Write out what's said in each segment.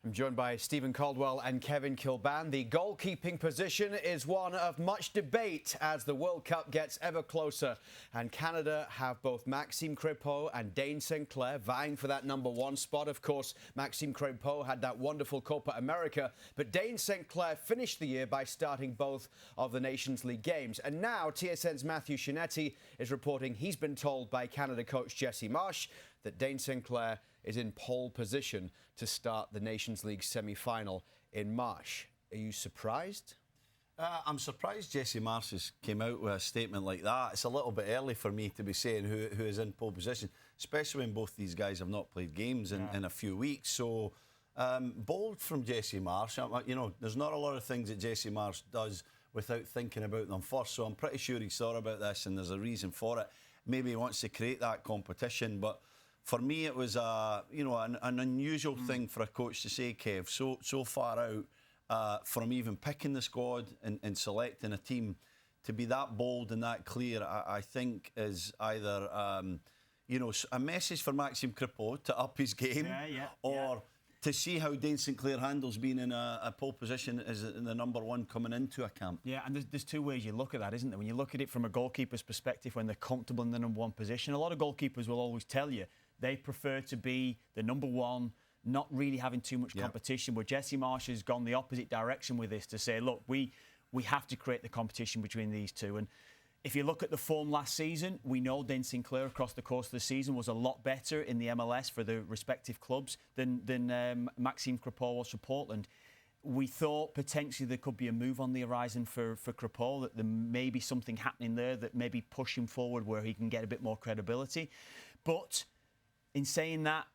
I'm joined by Stephen Caldwell and Kevin Kilbane. The goalkeeping position is one of much debate as the World Cup gets ever closer. And Canada have both Maxime Crepeau and Dayne St vying for that #1 spot. Of course, Maxime Crepeau had that wonderful Copa America, but Dayne St finished the year by starting both of the Nations League games. And now TSN's Matthew Shinetti is reporting he's been told by Canada coach Jesse Marsch that Dayne St is in pole position to start the Nations League semi-final in March. Are you surprised? I'm surprised Jesse Marsch has came out with a statement like that. It's a little bit early for me to be saying who is in pole position, especially when both these guys have not played games in a few weeks. So, bold from Jesse Marsch. You know, there's not a lot of things that Jesse Marsch does without thinking about them first. So I'm pretty sure he's thought about this and there's a reason for it. Maybe he wants to create that competition, but for me, it was an unusual thing for a coach to say, Kev, so far out from even picking the squad and selecting a team to be that bold and that clear. I think is either a message for Maxime Crepeau to up his game, or to see how Dayne St handles being in a pole position as in the #1 coming into a camp. Yeah, and there's two ways you look at that, isn't there? When you look at it from a goalkeeper's perspective, when they're comfortable in the #1 position, a lot of goalkeepers will always tell you they prefer to be the #1, not really having too much competition. Where Jesse Marsch has gone the opposite direction with this to say, look, we have to create the competition between these two. And if you look at the form last season, we know Dayne St across the course of the season was a lot better in the MLS for the respective clubs than Maxime Crepeau was for Portland. We thought potentially there could be a move on the horizon for Crepeau, that there may be something happening there that maybe push him forward where he can get a bit more credibility. But in saying that,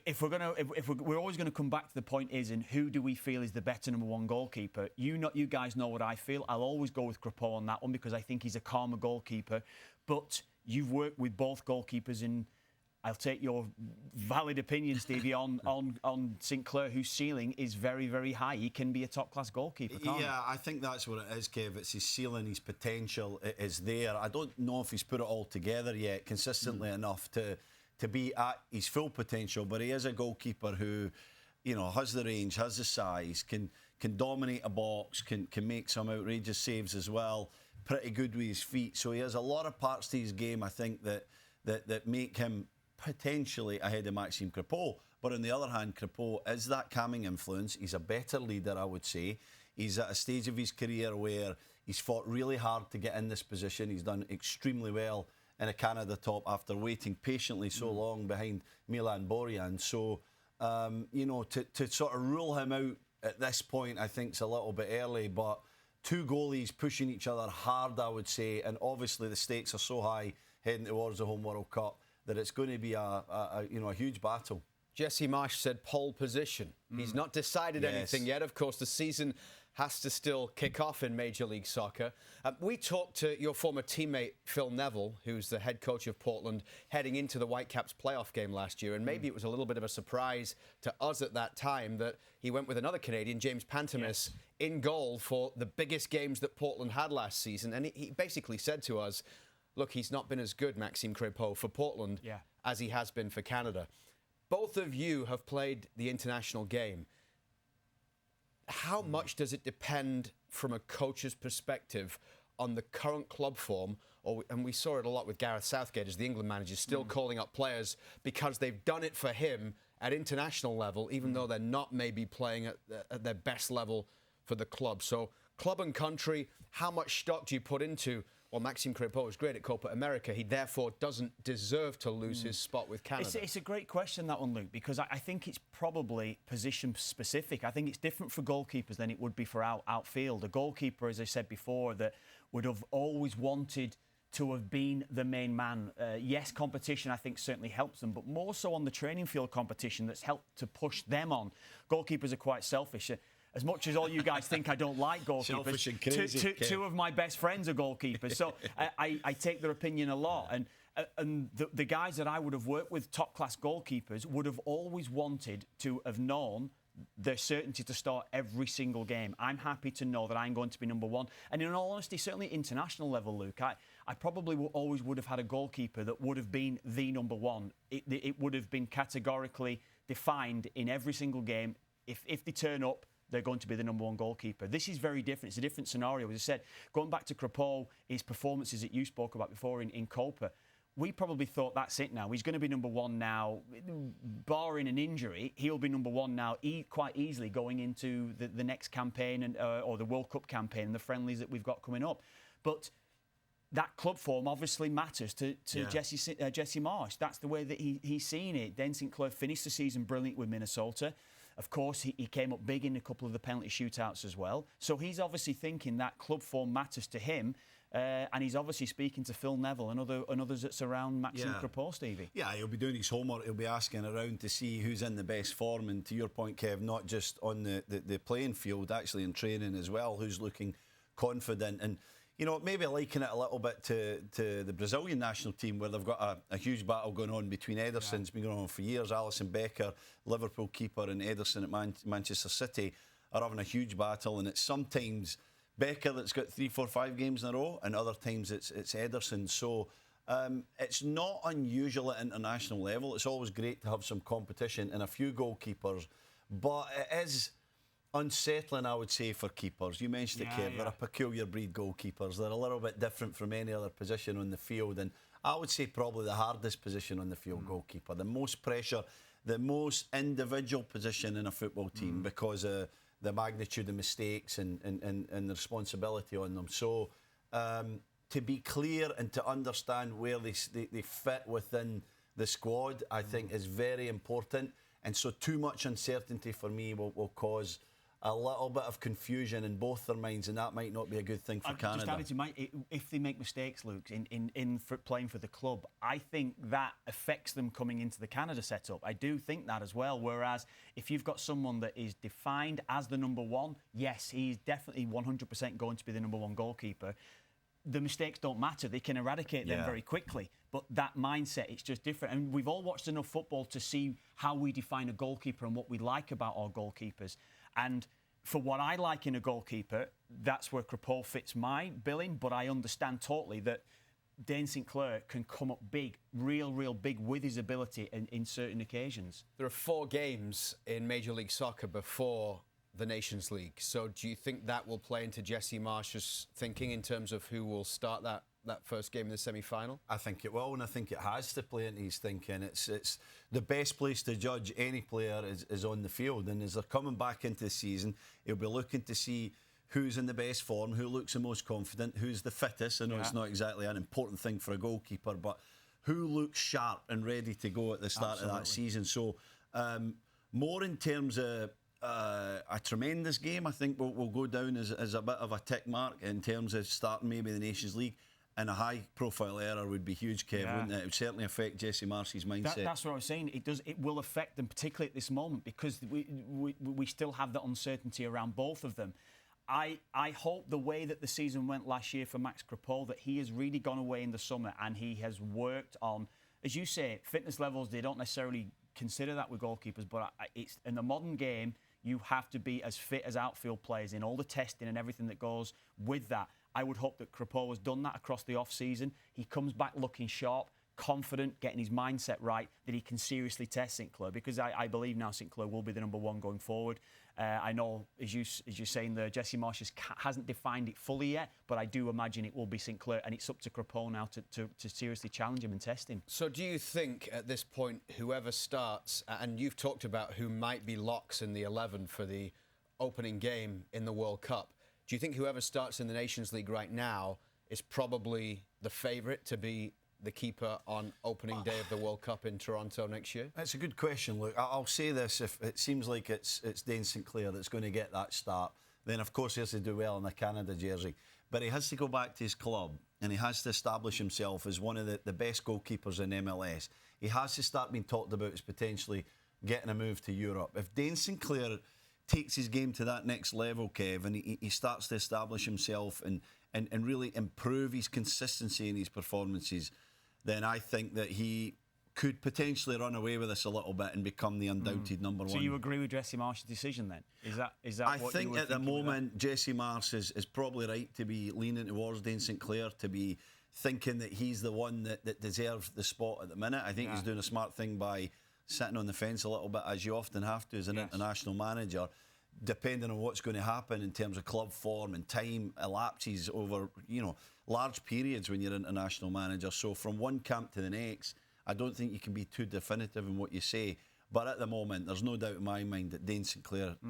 if we're always going to come back to the point is, in who do we feel is the better #1 goalkeeper? You guys know what I feel. I'll always go with Crepeau on that one because I think he's a calmer goalkeeper. But you've worked with both goalkeepers, and I'll take your valid opinion, Stevie, on St Clair, whose ceiling is very, very high. He can be a top-class goalkeeper, can't he? Yeah, I think that's what it is, Kev. It's his ceiling, his potential is there. I don't know if he's put it all together yet consistently enough to be at his full potential, but he is a goalkeeper who, has the range, has the size, can dominate a box, can make some outrageous saves as well. Pretty good with his feet. So he has a lot of parts to his game, I think, that make him potentially ahead of Maxime Crepeau. But on the other hand, Crepeau is that calming influence. He's a better leader, I would say. He's at a stage of his career where he's fought really hard to get in this position. He's done extremely well in a Canada top after waiting patiently so long behind Milan Borjan. So, to sort of rule him out at this point, I think is a little bit early. But two goalies pushing each other hard, I would say, and obviously the stakes are so high heading towards the home World Cup that it's going to be a huge battle. Jesse Marsch said pole position. He's not decided anything yet. Of course, the season has to still kick off in Major League Soccer. We talked to your former teammate, Phil Neville, who's the head coach of Portland, heading into the Whitecaps playoff game last year. And maybe it was a little bit of a surprise to us at that time that he went with another Canadian, James Pantemis, in goal for the biggest games that Portland had last season. And he basically said to us, look, he's not been as good, Maxime Crepeau, for Portland as he has been for Canada. Both of you have played the international game. How much does it depend from a coach's perspective on the current club form? And we saw it a lot with Gareth Southgate as the England manager, still calling up players because they've done it for him at international level, even though they're not maybe playing at their best level for the club. So club and country, how much stock do you put into, well, Maxime Crepeau is great at Copa America. He therefore doesn't deserve to lose his spot with Canada. It's a great question, that one, Luke, because I think it's probably position specific. I think it's different for goalkeepers than it would be for outfield. A goalkeeper, as I said before, that would have always wanted to have been the main man. Yes, competition, I think, certainly helps them, but more so on the training field competition that's helped to push them on. Goalkeepers are quite selfish. As much as all you guys think I don't like goalkeepers, selfish and crazy, two of my best friends are goalkeepers, so I take their opinion a lot. And the guys that I would have worked with, top-class goalkeepers, would have always wanted to have known the certainty to start every single game. I'm happy to know that I'm going to be #1. And in all honesty, certainly at international level, Luke, I probably always would have had a goalkeeper that would have been the #1. It would have been categorically defined in every single game. if they turn up, they're going to be the number one goalkeeper. This is very different. It's a different scenario. As I said, going back to Crepeau, his performances that you spoke about before in Copa, we probably thought that's it now. He's going to be number one now. Barring an injury, he'll be number one now quite easily going into the next campaign or the World Cup campaign and the friendlies that we've got coming up. But that club form obviously matters to Jesse Marsch. That's the way that he's seen it. Dayne St finished the season brilliant with Minnesota. Of course, he came up big in a couple of the penalty shootouts as well. So he's obviously thinking that club form matters to him. And he's obviously speaking to Phil Neville and others that surround Maxime Crepeau, Stevie. Yeah, he'll be doing his homework. He'll be asking around to see who's in the best form. And to your point, Kev, not just on the playing field, actually in training as well, who's looking confident. And, you know, maybe liken it a little bit to the Brazilian national team, where they've got a huge battle going on between Ederson's been going on for years. Alisson Becker, Liverpool keeper, and Ederson at Manchester City are having a huge battle. And it's sometimes Becker that's got 3, 4, 5 games in a row, and other times it's Ederson. So it's not unusual at international level. It's always great to have some competition and a few goalkeepers, but it is unsettling, I would say, for keepers. You mentioned it, Kev. They're a peculiar breed, goalkeepers. They're a little bit different from any other position on the field, and I would say probably the hardest position on the field, goalkeeper. The most pressure, the most individual position in a football team because of the magnitude of mistakes and the responsibility on them. So to be clear and to understand where they fit within the squad, I think is very important. And so too much uncertainty for me will cause a little bit of confusion in both their minds, and that might not be a good thing for Canada. Just added to if they make mistakes, Luke, in playing for the club, I think that affects them coming into the Canada setup. I do think that as well. Whereas if you've got someone that is defined as the number one, yes, he's definitely 100% going to be the number one goalkeeper. The mistakes don't matter. They can eradicate them very quickly. But that mindset, it's just different. And we've all watched enough football to see how we define a goalkeeper and what we like about our goalkeepers. And for what I like in a goalkeeper, that's where Crepeau fits my billing. But I understand totally that Dayne St can come up big, real big with his ability in certain occasions. There are 4 games in Major League Soccer before the Nations League. So do you think that will play into Jesse Marsch's thinking in terms of who will start that first game in the semi-final? I think it will, and I think it has to play into his thinking. It's the best place to judge any player is on the field, and as they're coming back into the season, he'll be looking to see who's in the best form, who looks the most confident, who's the fittest. I know it's not exactly an important thing for a goalkeeper, but who looks sharp and ready to go at the start of that season. So more in terms of a tremendous game, I think will go down as a bit of a tick mark in terms of starting maybe the Nations League. And a high-profile error would be huge, Kev, wouldn't it? It would certainly affect Jesse Marsch's mindset. That's what I was saying. It will affect them, particularly at this moment, because we still have that uncertainty around both of them. I hope the way that the season went last year for Max Crepeau, that he has really gone away in the summer and he has worked on, as you say, fitness levels. They don't necessarily consider that with goalkeepers, but it's in the modern game, you have to be as fit as outfield players in all the testing and everything that goes with that. I would hope that Crepeau has done that across the off-season. He comes back looking sharp, confident, getting his mindset right, that he can seriously test St Clair, because I believe now St Clair will be the number one going forward. I know, as you're saying there, Jesse Marsch hasn't defined it fully yet, but I do imagine it will be St Clair, and it's up to Crepeau now to seriously challenge him and test him. So do you think at this point, whoever starts, and you've talked about who might be locks in the 11 for the opening game in the World Cup, do you think whoever starts in the Nations League right now is probably the favourite to be the keeper on opening day of the World Cup in Toronto next year? That's a good question, Luke. I'll say this: if it seems like it's Dayne St that's going to get that start, then of course he has to do well in the Canada jersey. But he has to go back to his club and he has to establish himself as one of the best goalkeepers in MLS. He has to start being talked about as potentially getting a move to Europe. If Dayne St takes his game to that next level, Kev, and he starts to establish himself and really improve his consistency in his performances, then I think that he could potentially run away with this a little bit and become the undoubted number one. So you agree with Jesse Marsch's decision then? Is that I what think you were at the thinking moment Jesse Marsch is probably right to be leaning towards Dayne St, to be thinking that he's the one that deserves the spot at the minute. I think he's doing a smart thing by sitting on the fence a little bit, as you often have to as an international manager, depending on what's going to happen in terms of club form and time elapses over, large periods when you're an international manager. So from one camp to the next, I don't think you can be too definitive in what you say. But at the moment, there's no doubt in my mind that Dayne St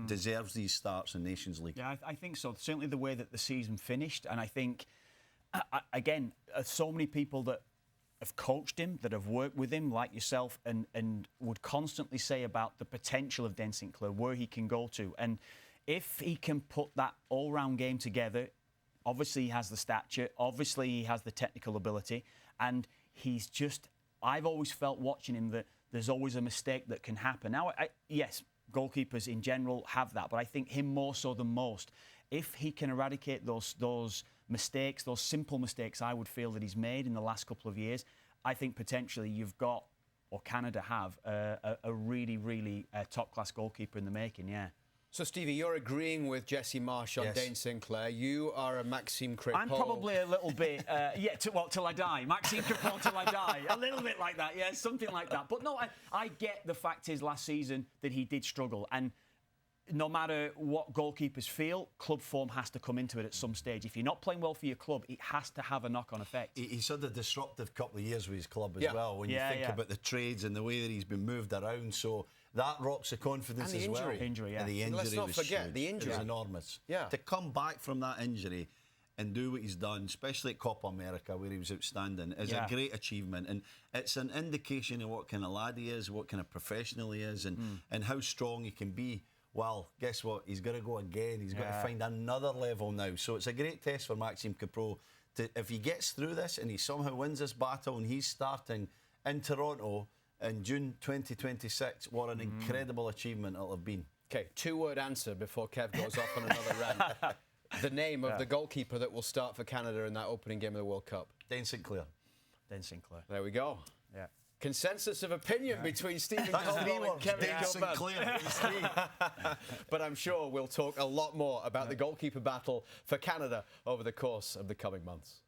deserves these starts in Nations League. Yeah, I think so. Certainly the way that the season finished. And I think, again, so many people that have coached him, that have worked with him, like yourself, and would constantly say about the potential of Dayne St, where he can go to. And if he can put that all-round game together, obviously he has the stature, obviously he has the technical ability, and he's just... I've always felt watching him that there's always a mistake that can happen. Now, yes, goalkeepers in general have that, but I think him more so than most. If he can eradicate those mistakes, those simple mistakes I would feel that he's made in the last couple of years, I think potentially you've got, or Canada have, a really, really top-class goalkeeper in the making, yeah. So, Stevie, you're agreeing with Jesse Marsch on Dayne St. You are a Maxime Crepeau. I'm probably a little bit, till I die. Maxime Crepeau till I die. A little bit like that, yeah, something like that. But no, I get the fact is last season that he did struggle. And no matter what goalkeepers feel, club form has to come into it at some stage. If you're not playing well for your club, it has to have a knock-on effect. He's had a disruptive couple of years with his club as well, when you think about the trades and the way that he's been moved around. So that rocks the confidence as well. Injury, yeah. And the injury Let's not forget, huge. the injury It was enormous. Yeah. To come back from that injury and do what he's done, especially at Copa America, where he was outstanding, is a great achievement. And it's an indication of what kind of lad he is, what kind of professional he is, and how strong he can be. Well, guess what? He's got to go again. He's got to find another level now. So it's a great test for Maxime Crepeau. If he gets through this and he somehow wins this battle and he's starting in Toronto in June 2026, what an incredible achievement it'll have been. OK, two-word answer before Kev goes off on another rant. The name of the goalkeeper that will start for Canada in that opening game of the World Cup. Dayne St. Dayne St. There we go. Yeah. Consensus of opinion between Stephen Caldwell and Kevin Kilbane. But I'm sure we'll talk a lot more about the goalkeeper battle for Canada over the course of the coming months.